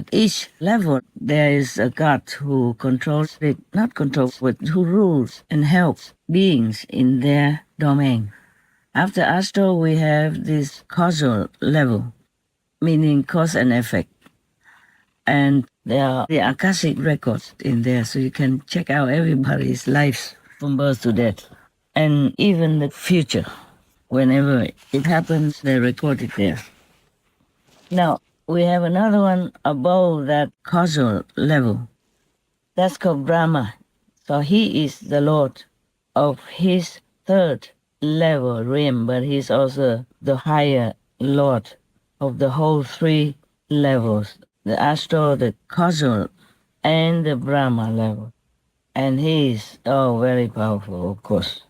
at each level, there is a God who controls it, not controls, but who rules and helps beings in their domain. After astral, we have this causal level, meaning cause and effect. And there are the Akashic records in there, so you can check out everybody's lives from birth to death, and even the future. Whenever it happens, they record it there. Now, we have another one above that causal level. That's called Brahma. So he is the Lord of his third level realm, but he's also the higher Lord of the whole three levels, the astral, the causal, and the Brahma level. And he is, very powerful, of course.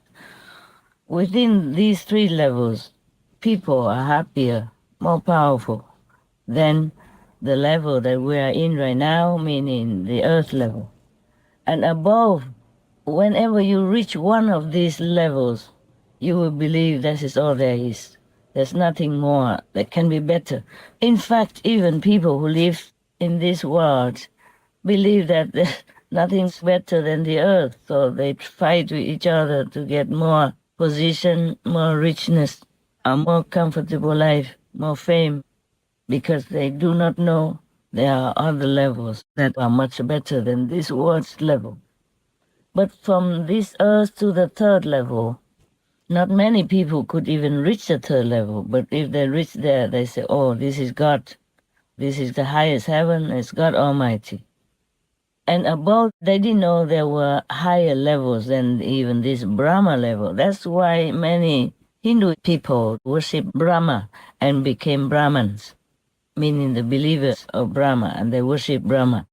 Within these three levels, people are happier, more powerful than the level that we are in right now, meaning the earth level. And above, whenever you reach one of these levels, you will believe this is all there is. There's nothing more that can be better. In fact, even people who live in this world believe that there's nothing's better than the earth, so they fight with each other to get more position, more richness, a more comfortable life, more fame, because they do not know there are other levels that are much better than this world's level. But from this earth to the third level, not many people could even reach the third level. But if they reach there, they say, oh, this is God. This is the highest heaven. It's God Almighty. And above, they didn't know there were higher levels than even this Brahma level. That's why many Hindu people worship Brahma and became Brahmins, meaning the believers of Brahma, and they worship Brahma.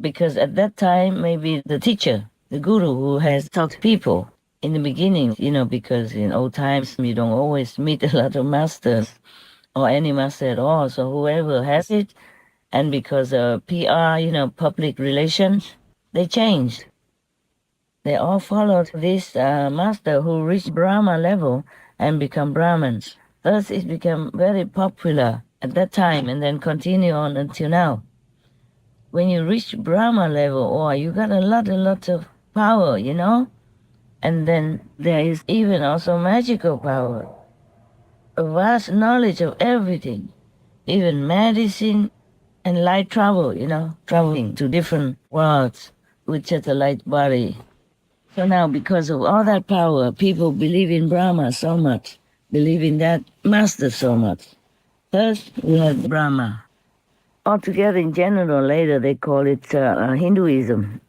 Because at that time, maybe the teacher, the guru who has taught people in the beginning, because in old times you don't always meet a lot of masters or any master at all. So whoever has it, and because of PR, public relations, they changed. They all followed this master who reached Brahma level and become Brahmins. Thus it became very popular at that time and then continue on until now. When you reach Brahma level, you got a lot of power, And then there is even also magical power, a vast knowledge of everything, even medicine and light travel, traveling to different worlds with just a light body. So now, because of all that power, people believe in Brahma so much, believe in that master so much. First, we have Brahma. Altogether, in general, later they call it Hinduism,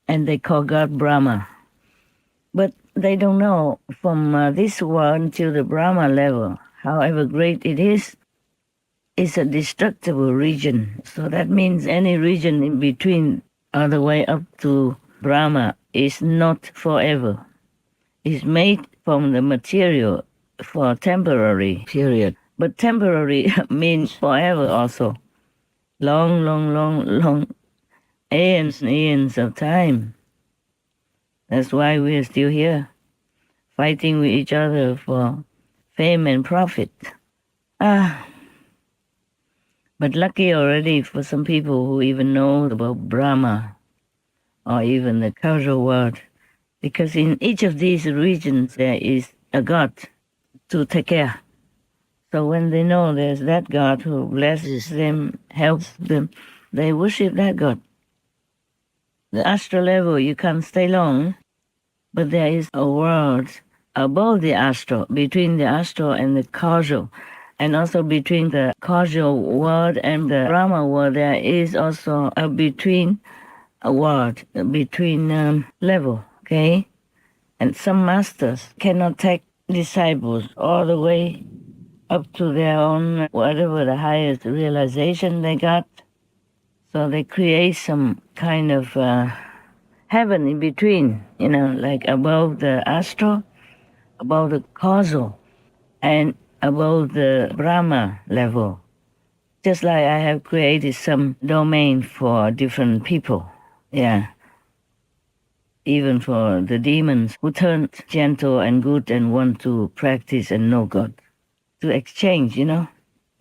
and they call God Brahma. But they don't know from this world to the Brahma level, however great it is a destructible region. So that means any region in between, all the way up to Brahma, is not forever. It's made from the material for a temporary period. But temporary means forever also. Long aeons and aeons of time. That's why we are still here, fighting with each other for fame and profit. But lucky already for some people who even know about Brahma or even the causal world, because in each of these regions there is a God to take care. So when they know there's that God who blesses them, helps them, they worship that God. The astral level, you can't stay long, but there is a world above the astral, between the astral and the causal, and also between the causal world and the Brahma world, there is also a between world, between level, okay? And some masters cannot take disciples all the way up to their own, whatever the highest realization they got. So they create some kind of heaven in between, like above the astral, above the causal, and above the Brahma level. Just like I have created some domain for different people, even for the demons who turn gentle and good and want to practice and know God, to exchange,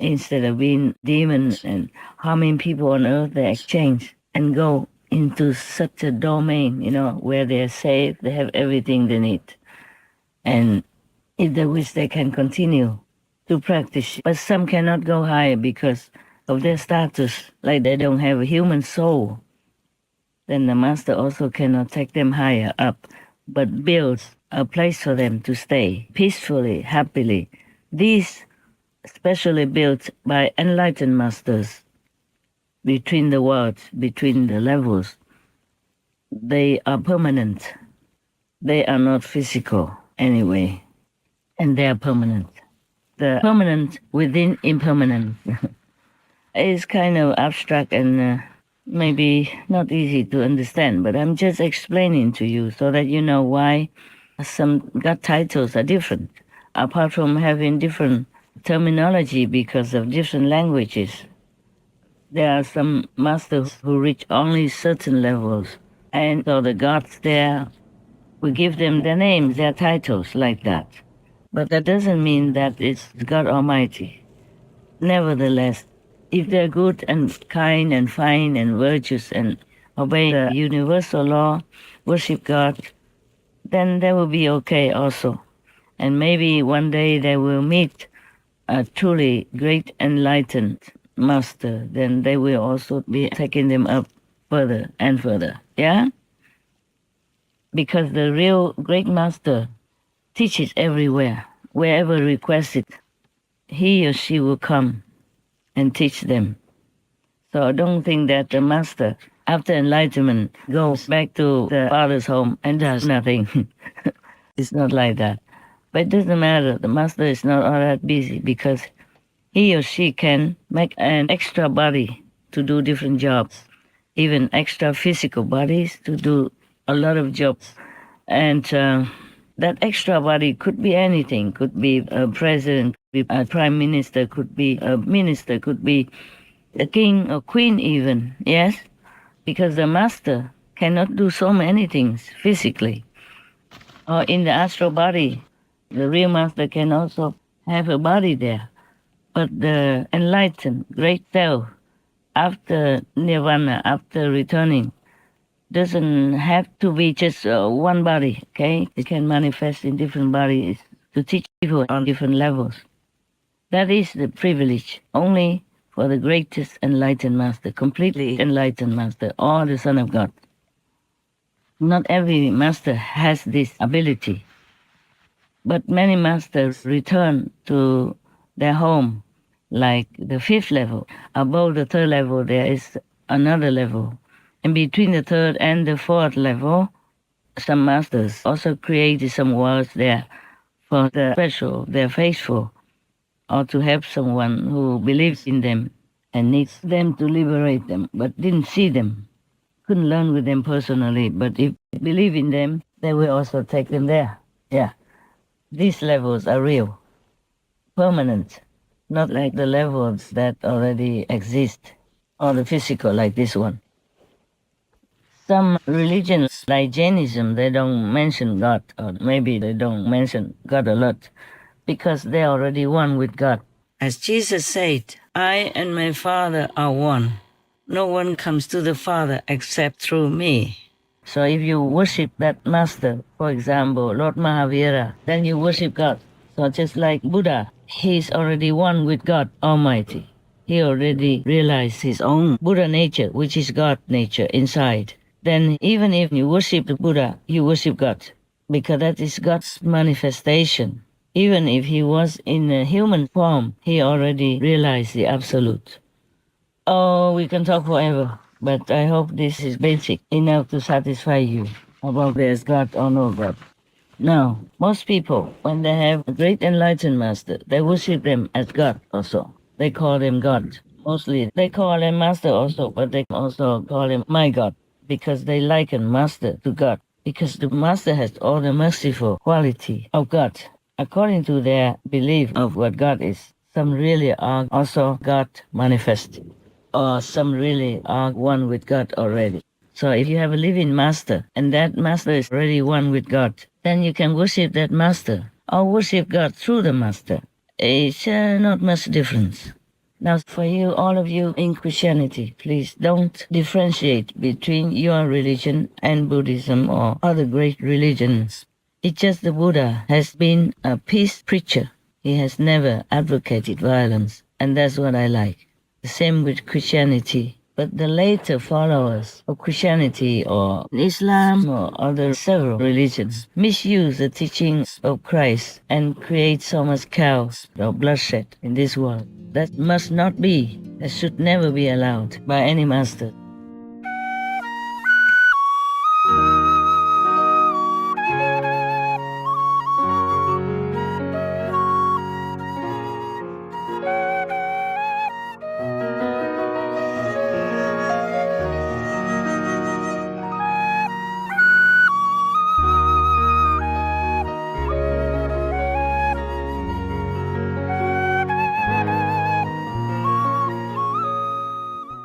Instead of being demons and harming people on earth, they exchange and go into such a domain, where they're safe, they have everything they need. And if they wish, they can continue to practice. But some cannot go higher because of their status, like they don't have a human soul. Then the master also cannot take them higher up, but builds a place for them to stay peacefully, happily. These specially built by enlightened masters between the worlds, between the levels, they are permanent. They are not physical anyway, and they are permanent. The permanent within impermanent is kind of abstract and maybe not easy to understand, but I'm just explaining to you so that you know why some God titles are different, apart from having different terminology because of different languages. There are some masters who reach only certain levels, and so the gods there, we give them their names, their titles like that. But that doesn't mean that it's God Almighty. Nevertheless, if they're good and kind and fine and virtuous and obey the universal law, worship God, then they will be okay also. And maybe one day they will meet a truly great enlightened master, then they will also be taking them up further and further. Yeah? Because the real great master teaches everywhere, wherever requested, he or she will come and teach them. So I don't think that the master, after enlightenment, goes back to the father's home and does nothing. It's not like that. But it doesn't matter. The master is not all that busy because he or she can make an extra body to do different jobs, even extra physical bodies to do a lot of jobs. And that extra body could be anything, could be a president, could be a prime minister, could be a minister, could be a king or queen even, yes? Because the master cannot do so many things physically. Or in the astral body, the real master can also have a body there. But the enlightened great self, after nirvana, after returning, doesn't have to be just one body, okay? It can manifest in different bodies to teach people on different levels. That is the privilege only for the greatest enlightened master, completely enlightened master, or the Son of God. Not every master has this ability, but many masters return to their home, like the fifth level. Above the third level, there is another level. And between the third and the fourth level, some masters also created some worlds there for the special, the faithful, or to help someone who believes in them and needs them to liberate them, but didn't see them, couldn't learn with them personally, but if they believe in them, they will also take them there. Yeah. These levels are real, permanent, not like the levels that already exist, or the physical like this one. Some religions, like Jainism, they don't mention God, or maybe they don't mention God a lot, because they're already one with God. As Jesus said, I and my Father are one. No one comes to the Father except through me. So if you worship that master, for example, Lord Mahavira, then you worship God. So just like Buddha, he's already one with God Almighty. He already realized his own Buddha nature, which is God nature inside. Then even if you worship the Buddha, you worship God, because that is God's manifestation. Even if he was in a human form, he already realized the absolute. Oh, we can talk forever, but I hope this is basic enough to satisfy you about there's God or no God. Now, most people, when they have a great enlightened master, they worship them as God also. They call them God. Mostly, they call him master also, but they also call him my God, because they liken master to God, because the master has all the merciful quality of God. According to their belief of what God is, some really are also God manifested, or some really are one with God already. So if you have a living master, and that master is already one with God, then you can worship that master, or worship God through the master. It's not much difference. Now, for you, all of you in Christianity, please don't differentiate between your religion and Buddhism or other great religions. It's just the Buddha has been a peace preacher. He has never advocated violence, and that's what I like. The same with Christianity. But the later followers of Christianity or Islam or other several religions misuse the teachings of Christ and create so much chaos or bloodshed in this world. That must not be. That should never be allowed by any master.